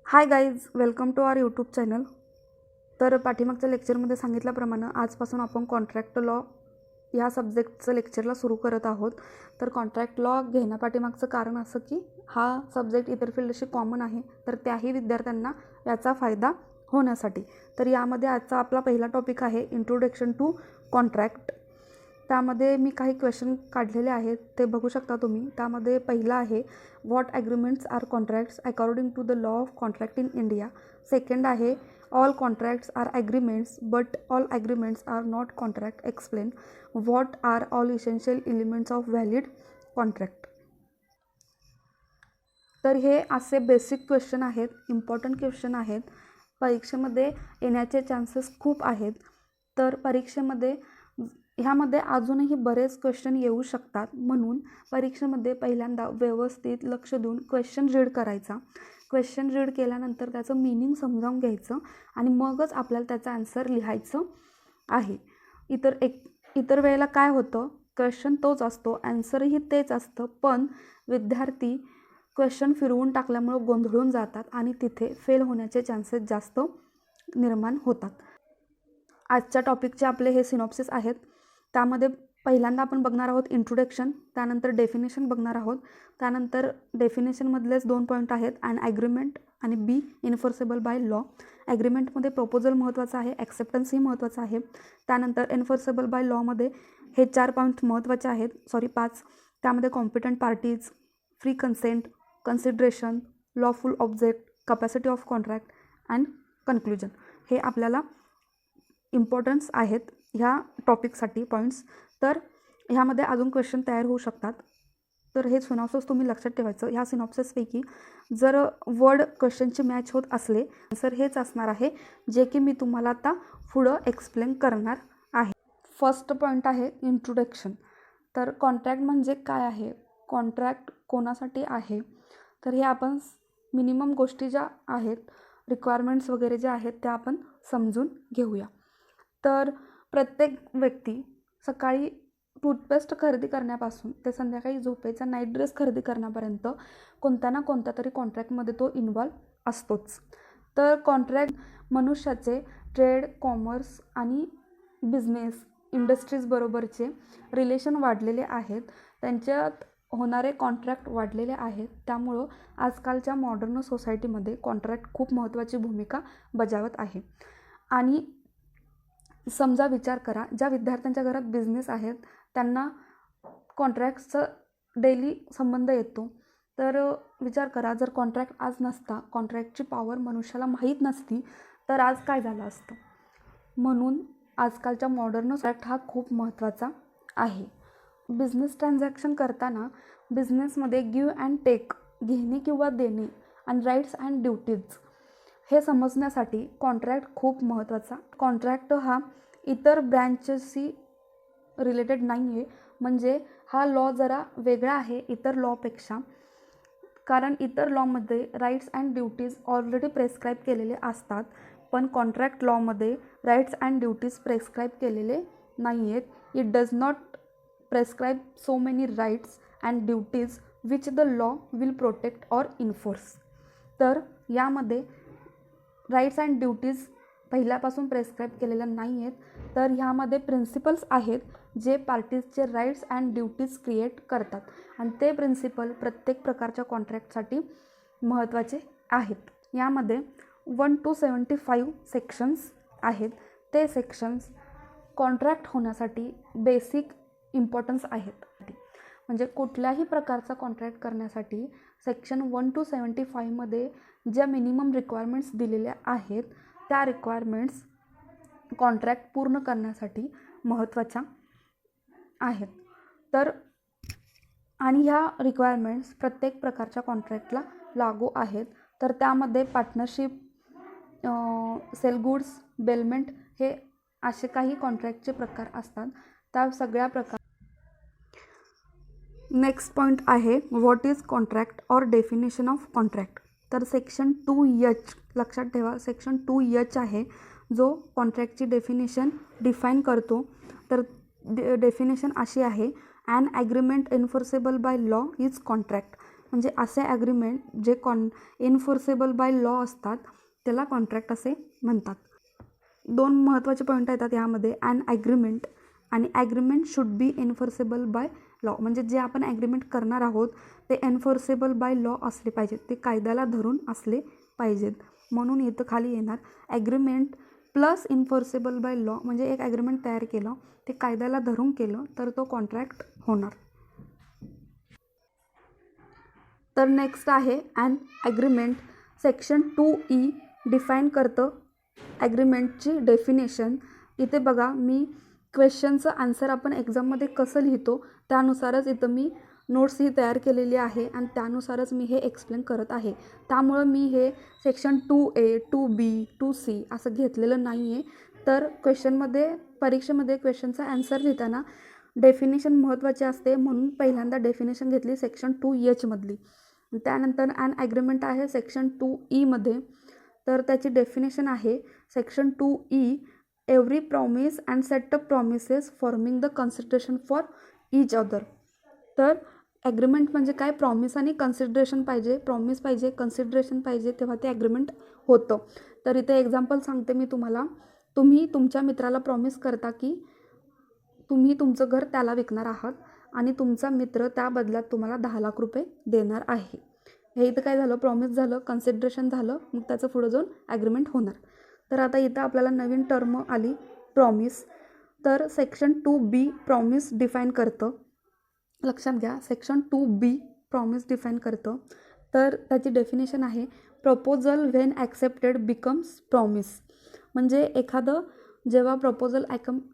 High guys, welcome to our YouTube channel. तर पाठीमागच्या लेक्चरमध्ये सांगितल्याप्रमाणे आजपासून आपण कॉन्ट्रॅक्ट लॉ ह्या सब्जेक्टचं लेक्चरला सुरू करत आहोत. तर कॉन्ट्रॅक्ट लॉ घेण्यापाठीमागचं कारण असं की हा सब्जेक्ट इतर फील्डशी कॉमन आहे, तर त्याही विद्यार्थ्यांना याचा फायदा होण्यासाठी. तर यामध्ये आजचा आपला पहिला टॉपिक आहे इंट्रोडक्शन टू कॉन्ट्रॅक्ट. त्यामध्ये मी काही क्वेश्चन काढलेले आहेत, ते बघू शकता तुम्ही. त्यामध्ये पहिला आहे what agreements are contracts according to the law of contract in India. Second आहे all contracts are agreements but all agreements are not contract. Explain what are all essential elements of valid contract. तर हे असे basic question आहेत, important question आहेत, परीक्षेमध्ये येण्याचे chances खूप आहेत. तर परीक्षेमध्ये ह्यामध्ये अजूनही बरेच क्वेश्चन येऊ शकतात, म्हणून परीक्षेमध्ये पहिल्यांदा व्यवस्थित लक्ष देऊन क्वेश्चन रीड करायचा. क्वेश्चन रीड केल्यानंतर त्याचं मीनिंग समजावून घ्यायचं आणि मगच आपल्याला त्याचं आन्सर लिहायचं आहे. इतर वेळेला काय होतं, क्वेश्चन तोच असतो, आन्सरही तेच असतं, पण विद्यार्थी क्वेश्चन फिरवून टाकल्यामुळं गोंधळून जातात आणि तिथे फेल होण्याचे चान्सेस जास्त निर्माण होतात. आजच्या टॉपिकचे आपले हे सिनॉप्सिस आहेत. त्यामध्ये पहिल्यांदा आपण बघणार आहोत इंट्रोडक्शन, त्यानंतर डेफिनेशन बघणार आहोत. त्यानंतर डेफिनेशनमधलेच 2 पॉईंट आहेत, अँड ॲग्रीमेंट आणि बी एन्फोर्सेबल बाय लॉ. ॲग्रीमेंटमध्ये प्रपोजल महत्त्वाचं आहे, ॲक्सेप्टन्सही महत्त्वाचं आहे. त्यानंतर एन्फोर्सेबल बाय लॉमध्ये हे 4 पॉईंट महत्त्वाचे आहेत, 5. त्यामध्ये competent parties, free consent, consideration, lawful object, capacity of contract and conclusion. हे आपल्याला इम्पॉर्टन्स आहेत ह्या टॉपिकसाठी पॉईंट्स. तर ह्यामध्ये अजून क्वेश्चन तयार होऊ शकतात. तर हे सिनॉप्सिस तुम्ही लक्षात ठेवायचं. ह्या सिनॉप्सिसपैकी जर वर्ड क्वेश्चनची मॅच होत असले तर हेच असणार आहे, जे की मी तुम्हाला आता पुढं एक्सप्लेन करणार आहे. फर्स्ट पॉईंट आहे इंट्रोडक्शन. तर कॉन्ट्रॅक्ट म्हणजे काय आहे, कॉन्ट्रॅक्ट कोणासाठी आहे, तर हे आपण मिनिमम गोष्टी ज्या आहेत, रिक्वायरमेंट्स वगैरे ज्या आहेत त्या आपण समजून घेऊया. तर प्रत्येक व्यक्ती सकाळी टूथपेस्ट खरेदी करण्यापासून ते संध्याकाळी झोपेचा नाईट ड्रेस खरेदी करण्यापर्यंत कोणत्या ना कोणत्या तरी कॉन्ट्रॅक्टमध्ये तो इन्व्हॉल्व असतोच. तर कॉन्ट्रॅक्ट मनुष्याचे ट्रेड, कॉमर्स आणि बिझनेस इंडस्ट्रीजबरोबरचे रिलेशन वाढलेले आहेत, त्यांच्यात होणारे कॉन्ट्रॅक्ट वाढलेले आहेत. त्यामुळं आजकालच्या मॉडर्न सोसायटीमध्ये कॉन्ट्रॅक्ट खूप महत्त्वाची भूमिका बजावत आहे. आणि समजा विचार करा, ज्या विद्यार्थ्यांच्या घरात बिझनेस आहेत त्यांना कॉन्ट्रॅक्टचं डेली संबंध येतो. तर विचार करा, जर कॉन्ट्रॅक्ट आज नसता, कॉन्ट्रॅक्टची पॉवर मनुष्याला माहीत नसती, तर आज काय झालं असतं. म्हणून आजकालच्या मॉडर्न कॉन्ट्रॅक्ट हा खूप महत्त्वाचा आहे. बिझनेस ट्रान्झॅक्शन करताना बिझनेसमध्ये गिव्ह अँड टेक, घेणे किंवा देणे, आणि राईट्स अँड ड्युटीज हे समजण्यासाठी कॉन्ट्रॅक्ट खूप महत्त्वाचा. कॉन्ट्रॅक्ट हा इतर ब्रँचशी रिलेटेड नाही आहे, म्हणजे हा लॉ जरा वेगळा आहे इतर लॉपेक्षा, कारण इतर लॉमध्ये rights and duties already prescribe केलेले असतात, पण कॉन्ट्रॅक्ट लॉमध्ये राईट्स अँड ड्युटीज प्रेस्क्राईब केलेले नाही आहेत. It does not prescribe so many rights and duties which the law will protect or enforce. तर यामध्ये राईट्स अँड ड्युटीज पहिल्यापासून प्रेस्क्राईब केलेल्या नाही आहेत. तर ह्यामध्ये प्रिन्सिपल्स आहेत जे पार्टीजचे राईट्स अँड ड्युटीज क्रिएट करतात, आणि ते प्रिन्सिपल प्रत्येक प्रकारच्या कॉन्ट्रॅक्टसाठी महत्त्वाचे आहेत. यामध्ये 1 to 75 सेक्शन्स आहेत. ते सेक्शन्स कॉन्ट्रॅक्ट होण्यासाठी बेसिक इम्पॉर्टन्स आहेत. म्हणजे कुठल्याही प्रकारचा कॉन्ट्रॅक्ट करण्यासाठी सेक्शन 1 to 75मध्ये ज्या मिनिमम रिक्वायरमेंट्स दिलेल्या आहेत, त्या रिक्वायरमेंट्स कॉन्ट्रॅक्ट पूर्ण करण्यासाठी महत्त्वाच्या आहेत. तर आणि ह्या रिक्वायरमेंट्स प्रत्येक प्रकारच्या कॉन्ट्रॅक्टला लागू आहेत. तर त्यामध्ये पार्टनरशिप, सेल गुड्स, बेलमेंट हे असे काही कॉन्ट्रॅक्टचे प्रकार असतात. त्या सगळ्या प्रकार. नेक्स्ट पॉईंट आहे what is contract or definition of contract. तर सेक्शन 2H लक्षात ठेवा, सेक्शन 2H आहे जो कॉन्ट्रॅक्टची डेफिनेशन डिफाईन करतो. तर डेफिनेशन अशी आहे, an agreement enforceable by law is contract. म्हणजे असे ॲग्रीमेंट जे एनफोर्सेबल बाय लॉ असतात त्याला कॉन्ट्रॅक्ट असे म्हणतात. 2 महत्त्वाचे पॉईंट येतात यामध्ये, ॲन ॲग्रीमेंट आणि agreement should be enforceable by law. म्हणजे जे आपण ॲग्रीमेंट करणार आहोत ते एनफोर्सेबल बाय लॉ असले पाहिजेत, ते कायद्याला धरून असले पाहिजेत. म्हणून इथं खाली येणार agreement plus enforceable by law. म्हणजे एक ॲग्रीमेंट तयार केलं, ते कायद्याला धरून केलं तर तो कॉन्ट्रॅक्ट होणार. तर नेक्स्ट आहे an agreement. Section 2E define करतं ॲग्रीमेंटची डेफिनेशन. इथे बघा, मी क्वेश्चनचं आन्सर आपण एक्झाममध्ये कसं लिहितो त्यानुसारच इथं मी नोट्स ही तयार केलेली आहे आणि त्यानुसारच मी हे एक्सप्लेन करत आहे. त्यामुळं मी हे सेक्शन 2A 2B 2C असं घेतलेलं नाही आहे. तर परीक्षेमध्ये क्वेश्चनचा आन्सर लिहिताना डेफिनेशन महत्त्वाची असते, म्हणून पहिल्यांदा डेफिनेशन घेतली सेक्शन 2H मधली. त्यानंतर ॲन ॲग्रीमेंट आहे सेक्शन 2E मध्ये. तर त्याची डेफिनेशन आहे section 2E every promise and set up promises forming the consideration for each other. तर ॲग्रीमेंट म्हणजे काय, प्रॉमिस आणि कन्सिडरेशन पाहिजे, प्रॉमिस पाहिजे, कन्सिडरेशन पाहिजे, तेव्हा ते ॲग्रीमेंट होतं. तर इथे एक्झाम्पल सांगते मी तुम्हाला. तुम्ही तुमच्या मित्राला प्रॉमिस करता की तुम्ही तुमचं घर त्याला विकणार आहात आणि तुमचा मित्र त्या बदल्यात तुम्हाला 10 लाख रुपये देणार आहे. हे इथं काय झालं, प्रॉमिस झालं, कन्सिडरेशन झालं, मग त्याचं पुढं जाऊन ॲग्रीमेंट होणार. तर आता इथं आपल्याला नवीन टर्म आली प्रॉमिस. तर सेक्शन 2B प्रॉमिस डिफाईन करतं. लक्षात घ्या, सेक्शन 2B प्रॉमिस डिफाईन करतं. तर त्याची डेफिनेशन आहे proposal when accepted becomes promise. म्हणजे एखादं जेव्हा प्रपोजल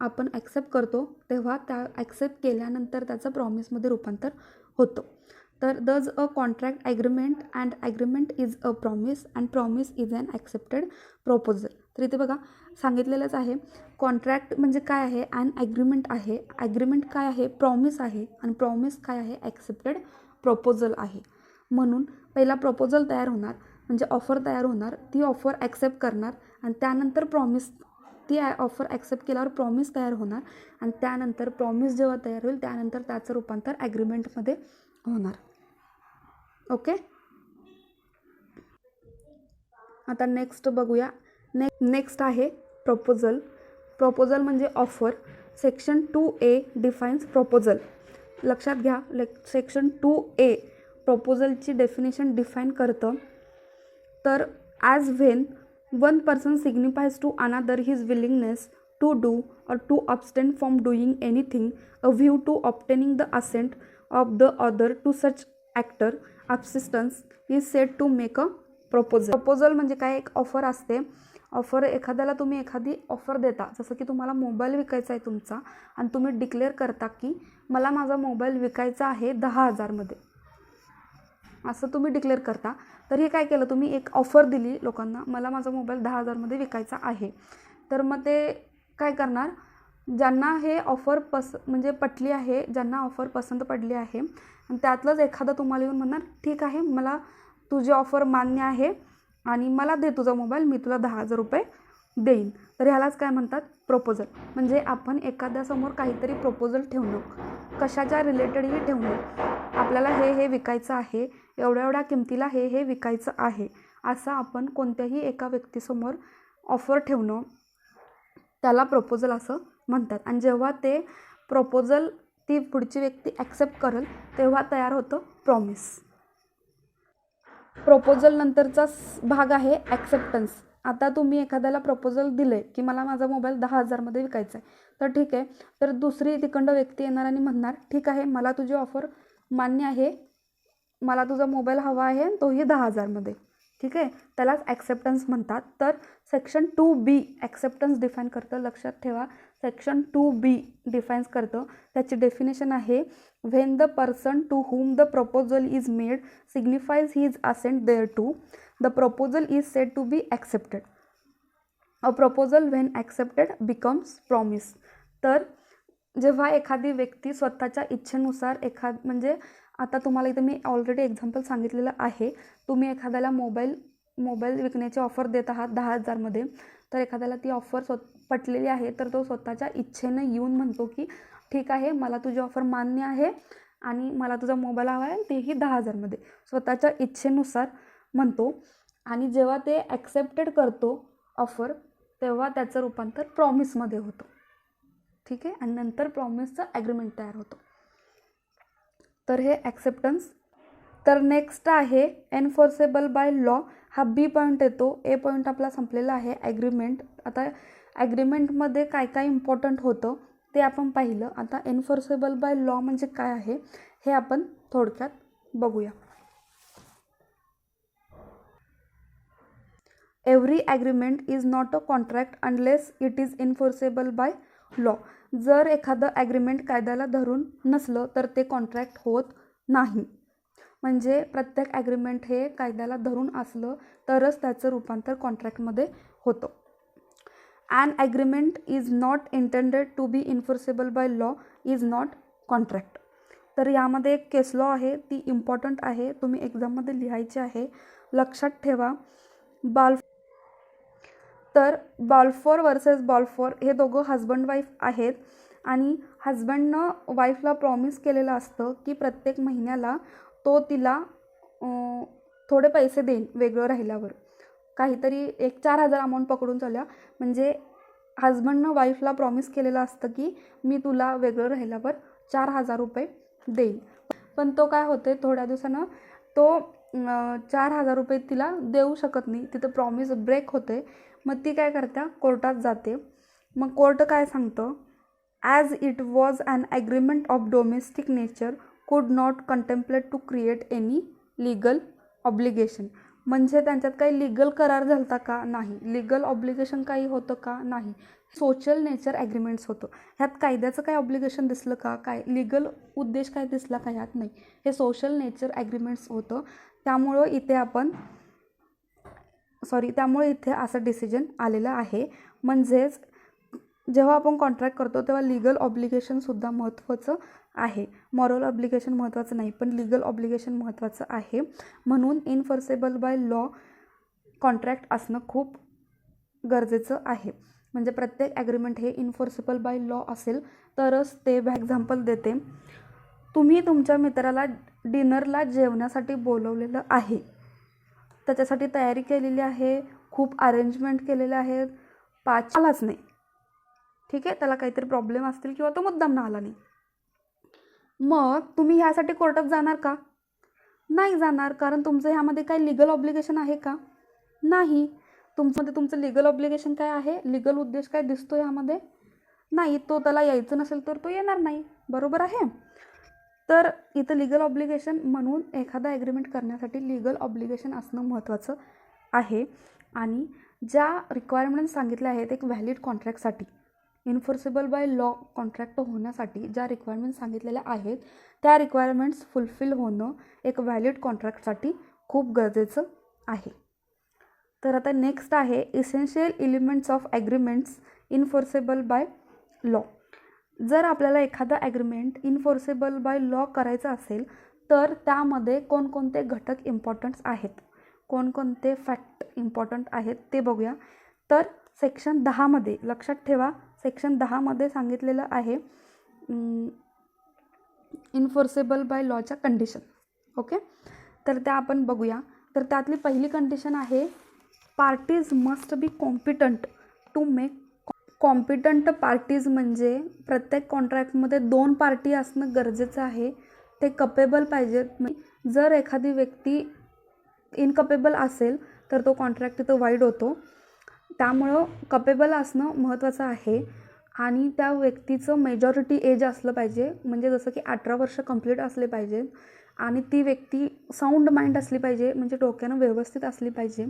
आपण ॲक्सेप्ट करतो तेव्हा त्या ॲक्सेप्ट केल्यानंतर त्याचं प्रॉमिसमध्ये रूपांतर होतं. तर thus a contract agreement and agreement is a promise and promise is an accepted proposal. तर इथे बघा सांगितलेलंच आहे कॉन्ट्रॅक्ट म्हणजे काय आहे, ॲन ॲग्रीमेंट आहे, ॲग्रीमेंट काय आहे, प्रॉमिस आहे, आणि प्रॉमिस काय आहे, ॲक्सेप्टेड प्रपोजल आहे. म्हणून पहिला प्रपोजल तयार होणार, म्हणजे ऑफर तयार होणार, ती ऑफर ॲक्सेप्ट करणार आणि त्यानंतर प्रॉमिस, ती ऑफर ॲक्सेप्ट केल्यावर प्रॉमिस तयार होणार आणि त्यानंतर प्रॉमिस जेव्हा तयार होईल त्यानंतर त्याचं रूपांतर ॲग्रीमेंटमध्ये होणार. ओके, आता नेक्स्ट बघूया. नेक्स्ट आहे प्रपोजल. प्रपोजल म्हणजे offer. Section 2A defines proposal. लक्षात घ्या, सेक्शन 2A प्रपोजलची डेफिनेशन डिफाईन करतं. तर as when one person signifies to another his willingness to do or to abstain from doing anything a view to obtaining the assent of the other to such actor, absistence is said to make a proposal. Proposal म्हणजे काय, एक offer असते. Offer एखाद्याला तुम्ही एखादी offer देता, जसं की तुम्हाला मोबाईल विकायचा आहे तुमचा आणि तुम्ही डिक्लेअर करता की मला माझा मोबाईल विकायचा आहे 10,000 मध्ये, असं तुम्ही डिक्लेअर करता. तर हे काय केलं, तुम्ही एक ऑफर दिली लोकांना, मला माझा मोबाईल 10,000 मध्ये विकायचा आहे. तर मग ते काय करणार, ज्यांना हे ऑफर म्हणजे पटली आहे, ज्यांना ऑफर पसंत पडली आहे आणि त्यातलंच एखादं तुम्हाला येऊन म्हणणार ठीक आहे मला तुझी ऑफर मान्य आहे आणि मला दे तुझा मोबाईल, मी तुला 10,000 रुपये देईन. तर ह्यालाच काय म्हणतात, प्रपोजल. म्हणजे आपण एखाद्यासमोर काहीतरी प्रपोजल ठेवणं, कशाच्या रिलेटेडही ठेवणं, आपल्याला हे विकायचं आहे, एवढ्या किमतीला हे विकायचं आहे, असं आपण कोणत्याही एका व्यक्तीसमोर ऑफर ठेवणं त्याला प्रपोजल असं म्हणतात. आणि जेव्हा ते प्रपोजल ती पुढची व्यक्ती ॲक्सेप्ट करेल तेव्हा तयार होतं प्रॉमिस. प्रपोजल नंतरचा भाग आहे ॲक्सेप्टन्स. आता तुम्ही एखाद्याला प्रपोजल दिले की मला माझा मोबाईल 10,000 मध्ये विकायचा आहे, तर ठीक आहे. तर दुसरी तिकडं व्यक्ती येणार आणि म्हणणार ठीक आहे मला तुझी ऑफर मान्य आहे, मला तुझा मोबाईल हवा आहे, तोही 10,000 मध्ये. ठीक आहे, त्यालाच ॲक्सेप्टन्स म्हणतात. तर सेक्शन 2B ॲक्सेप्टन्स डिफाईन करतं. लक्षात ठेवा, सेक्शन 2B डिफाईन्स करतं. त्याची डेफिनेशन आहे when the person to whom the proposal is made signifies his assent thereto, the proposal is said to be accepted. A proposal when accepted becomes promise. तर जेव्हा एखादी व्यक्ती स्वतःच्या इच्छेनुसार म्हणजे आता तुम्हाला इथं मी ऑलरेडी एक्झाम्पल सांगितलेलं आहे, तुम्ही एखाद्याला मोबाईल विकण्याची ऑफर देत आहात 10,000 मध्ये, तर एखाद्याला ती ऑफर पटलेली आहे तर तो स्वतःच्या इच्छेनं येऊन म्हणतो की ठीक आहे मला तुझी ऑफर मान्य आहे आणि मला तुझा मोबाईल हवा आहे तेही 10,000मध्ये, स्वतःच्या इच्छेनुसार म्हणतो. आणि जेव्हा ते ॲक्सेप्टेड करतो ऑफर, तेव्हा त्याचं रूपांतर प्रॉमिसमध्ये होतं. ठीक आहे, आणि नंतर प्रॉमिसचं ॲग्रीमेंट तयार होतं. तर हे ॲक्सेप्टन्स. तर नेक्स्ट आहे एन्फोर्सेबल बाय लॉ. हा बी पॉईंट येतो. ए पॉईंट आपला संपलेला आहे, ॲग्रीमेंट. आता ॲग्रीमेंटमध्ये काय काय इम्पॉर्टंट होतं ते आपण पाहिलं. आता एन्फोर्सेबल बाय लॉ म्हणजे काय आहे हे आपण थोडक्यात बघूया. Every agreement is not a contract unless it is enforceable by law. जर एखादं ॲग्रीमेंट कायद्याला धरून नसलं तर ते कॉन्ट्रॅक्ट होत नाही. म्हणजे प्रत्येक ॲग्रीमेंट हे कायद्याला धरून असलं तरच त्याचं रूपांतर कॉन्ट्रॅक्टमध्ये होतं. An agreement is not intended to be enforceable by law is not contract. तर यामध्ये एक केस लॉ आहे, ती इम्पॉर्टंट आहे, तुम्ही एक्झाममध्ये लिहायची आहे, लक्षात ठेवा. तर बाल्फोर वर्सेस बाल्फोर हे दोघं हजबंड वाईफ आहेत. आणि हजबंडनं वाईफला प्रॉमिस केलेलं असतं की प्रत्येक महिन्याला तो तिला थोडे पैसे देईन वेगळं राहिल्यावर, काहीतरी एक 4,000 अमाऊंट पकडून चालूया. म्हणजे हजबंडनं वाईफला प्रॉमिस केलेलं असतं की मी तुला वेगळं राहिल्यावर 4,000 रुपये देईल. पण तो काय होते, थोड्या दिवसानं तो 4,000 रुपये तिला देऊ शकत नाही, तिथं प्रॉमिस ब्रेक होते. मग ती काय करते, कोर्टात जाते. मग कोर्ट काय सांगतं, as it was an agreement of domestic nature could not contemplate to create any legal obligation. म्हणजे त्यांच्यात काही लीगल करार झालता का? नाही. लीगल ऑब्लिगेशन काही होतं का? नाही. सोशल नेचर ॲग्रीमेंट्स होतं. ह्यात कायद्याचं काय ऑब्लिगेशन दिसलं का? काय लीगल उद्देश काय दिसला का? ह्यात नाही. हे सोशल नेचर ॲग्रीमेंट्स होतं. त्यामुळे इथे असं डिसिजन आलेलं आहे. म्हणजेच जेव्हा आपण कॉन्ट्रॅक्ट करतो तेव्हा लीगल ऑब्लिगेशनसुद्धा महत्त्वाचं आहे. मॉरल ऑब्लिगेशन महत्त्वाचं नाही, पण लीगल ऑब्लिगेशन महत्त्वाचं आहे. म्हणून इन्फोर्सेबल बाय लॉ कॉन्ट्रॅक्ट असणं खूप गरजेचं आहे. म्हणजे प्रत्येक ॲग्रीमेंट हे इन्फोर्सेबल बाय लॉ असेल तरच ते. एक्झाम्पल देते, तुम्ही तुमच्या मित्राला डिनरला जेवण्यासाठी बोलवलेलं आहे, त्याच्यासाठी तयारी केलेली आहे, खूप अरेंजमेंट केलेले आहेत, आलाच नाही. ठीक आहे, त्याला काहीतरी प्रॉब्लेम असतील किंवा तो मुद्दाम आला नाही. मग तुम्ही ह्यासाठी कोर्टात जाणार का? नाही जाणार, कारण तुमचं ह्यामध्ये काही लीगल ऑब्लिगेशन आहे का? नाही. तुमचं लीगल ऑब्लिगेशन काय आहे, लीगल उद्देश काय दिसतो ह्यामध्ये? नाही. तो त्याला यायचं नसेल तर तो येणार नाही. बरोबर आहे. तर इथं लीगल ऑब्लिगेशन, म्हणून एखादा ॲग्रीमेंट करण्यासाठी लीगल ऑब्लिगेशन असणं महत्त्वाचं आहे. आणि ज्या रिक्वायरमेंट्स सांगितल्या आहेत एक व्हॅलिड कॉन्ट्रॅक्टसाठी, इन्फोर्सेबल बाय लॉ कॉन्ट्रॅक्ट होण्यासाठी ज्या रिक्वायरमेंट्स सांगितलेल्या आहेत त्या रिक्वायरमेंट्स फुलफिल होणं एक व्हॅलिड कॉन्ट्रॅक्टसाठी खूप गरजेचं आहे. तर आता नेक्स्ट आहे essential elements of agreements enforceable by law. जर आपल्याला एखादा ॲग्रीमेंट इन्फोर्सेबल बाय लॉ करायचा असेल तर त्यामध्ये कोणकोणते घटक इम्पॉर्टंट्स आहेत, कोणकोणते फॅक्ट इम्पॉर्टंट आहेत ते बघूया. तर सेक्शन 10मध्ये, लक्षात ठेवा, सेक्शन 10मध्ये सांगितलेलं आहे इन्फोर्सेबल बाय लॉच्या कंडिशन. ओके, तर त्या आपण बघूया. तर त्यातली पहिली कंडिशन आहे parties must be competent to make. Competent parties म्हणजे प्रत्येक कॉन्ट्रॅक्टमध्ये 2 पार्टी असणं गरजेचं आहे. ते कपेबल पाहिजेत. जर एखादी व्यक्ती इनकपेबल असेल तर तो कॉन्ट्रॅक्ट तिथं वाईड होतो. त्यामुळं कपेबल असणं महत्त्वाचं आहे. आणि त्या व्यक्तीचं मेजॉरिटी एज असलं पाहिजे, म्हणजे जसं की 18 वर्ष कंप्लीट असले पाहिजे. आणि ती व्यक्ती साऊंड माइंड असली पाहिजे, म्हणजे डोक्यानं व्यवस्थित असली पाहिजे,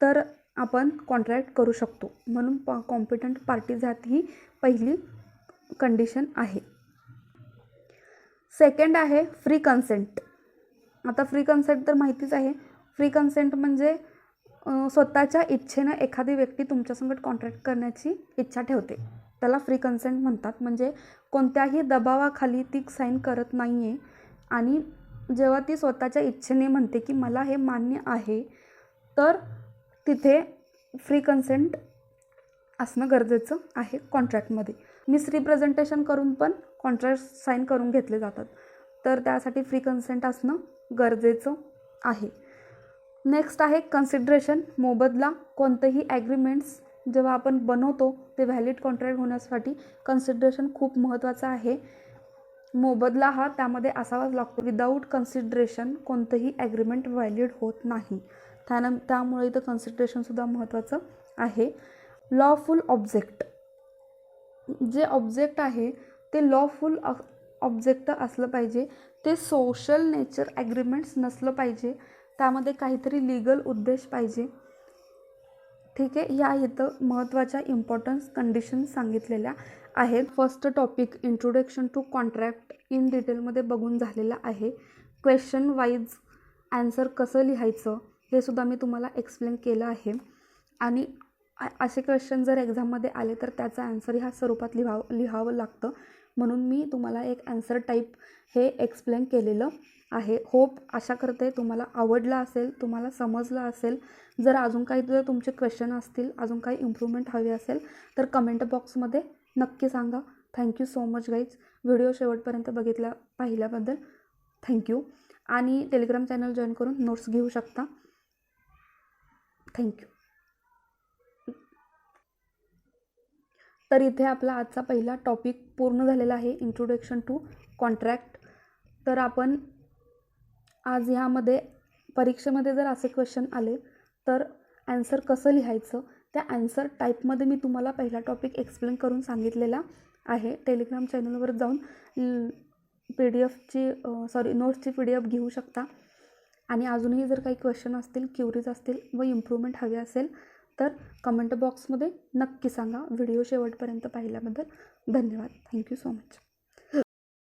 तर आपण कॉन्ट्रॅक्ट करू शकतो. म्हणून कॉम्पिटंट पार्टीज ह्यात ही पहिली कंडिशन आहे. सेकंड आहे फ्री कन्सेंट. आता फ्री कन्सेंट तर माहितीच आहे. फ्री कन्सेंट म्हणजे स्वतःच्या इच्छेनं एखादी व्यक्ती तुमच्यासंगत कॉन्ट्रॅक्ट करण्याची इच्छा ठेवते, त्याला फ्री कन्सेंट म्हणतात. म्हणजे कोणत्याही दबावाखाली ती साईन करत नाही आहे. आणि जेव्हा ती स्वतःच्या इच्छेने म्हणते की मला हे मान्य आहे, तर तिथे फ्री कन्सेंट असणं गरजेचं आहे कॉन्ट्रॅक्टमध्ये. मिसरिप्रेझेंटेशन करून पण कॉन्ट्रॅक्ट साईन करून घेतले जातात. तर त्यासाठी फ्री कन्सेंट असणं गरजेचं आहे. नेक्स्ट आहे कन्सिडरेशन, मोबदला. कोणतेही ॲग्रीमेंट्स जेव्हा आपण बनवतो ते व्हॅलिड कॉन्ट्रॅक्ट होण्यासाठी कन्सिडरेशन खूप महत्त्वाचं आहे. मोबदला हा त्यामध्ये असावाच लागतो. विदाऊट कन्सिडरेशन कोणतंही ॲग्रीमेंट व्हॅलिड होत नाही. त्यामुळे इथं कन्सिडरेशनसुद्धा महत्त्वाचं आहे. लॉफुल ऑब्जेक्ट, जे ऑब्जेक्ट आहे ते लॉफुल ऑब्जेक्ट असलं पाहिजे. ते सोशल नेचर ॲग्रीमेंट्स नसलं पाहिजे. त्यामध्ये काहीतरी लीगल उद्देश पाहिजे. ठीक आहे, ह्या इथं महत्त्वाच्या इम्पॉर्टन्स कंडिशन्स सांगितलेल्या आहेत. First topic introduction to contract in डिटेलमध्ये बघून झालेला आहे. क्वेश्चन वाईज ॲन्सर कसं लिहायचं हे सुद्धा मी तुम्हाला एक्सप्लेन केलं आहे. आणि असे क्वेश्चन जर एक्झाममध्ये आले तर त्याचा ॲन्सर ह्या स्वरूपात लिहावं लागतं. म्हणून मी तुम्हाला एक ॲन्सर टाईप हे एक्सप्लेन केलेलं आहे. होप आशा करते तुम्हाला आवडलं असेल, तुम्हाला समजलं असेल. जर अजून काही जर तुमचे क्वेश्चन असतील, अजून काही इम्प्रूव्हमेंट हवी असेल तर कमेंट बॉक्समध्ये नक्की सांगा. Thank you so much guys. Video शेवटपर्यंत पाहिल्याबद्दल थँक्यू. आणि टेलिग्राम चॅनल जॉईन करून नोट्स घेऊ शकता. थँक्यू. तर इथे आपला आजचा पहिला टॉपिक पूर्ण झालेला आहे, इंट्रोडक्शन टू कॉन्ट्रॅक्ट. तर आपण आज ह्यामध्ये परीक्षेमध्ये जर असे क्वेश्चन आले तर ॲन्सर कसं लिहायचं त्या ॲन्सर टाईपमध्ये मी तुम्हाला पहिला टॉपिक एक्सप्लेन करून सांगितलेला आहे. टेलिग्राम चॅनलवर जाऊन नोट्सची PDF घेऊ शकता. आणि अजूनही जर काही क्वेश्चन असतील, क्युरीज असतील व इम्प्रूव्हमेंट हवे असेल तर कमेंट बॉक्समध्ये नक्की सांगा. व्हिडिओ शेवटपर्यंत पाहिल्याबद्दल धन्यवाद. Thank you so much.